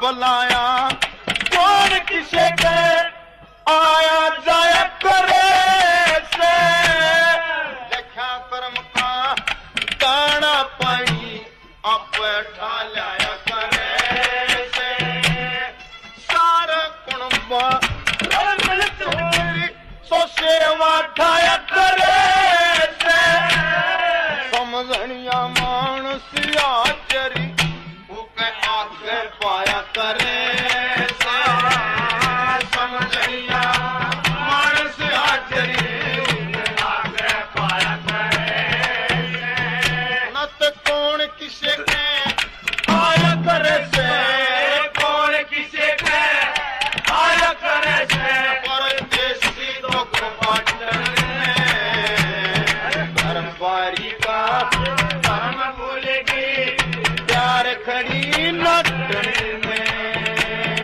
बुलाया कौन किसे के आया जाया करे से देखा कर्म का दाना पानी अब ढालाया करे से सारा कुणबा रल मिल तेरी सो सेवा ढाया करे से समझनिया मानस आचरी आगे पाया करे समझिया मानस हाजरी आगे पाया करे नत कौन किसे के आया करे से कौन किसे के आया करे से परदेसी दुख बांटने धर्मवारी का धर्म भूलेगी प्यार खड़ी नटने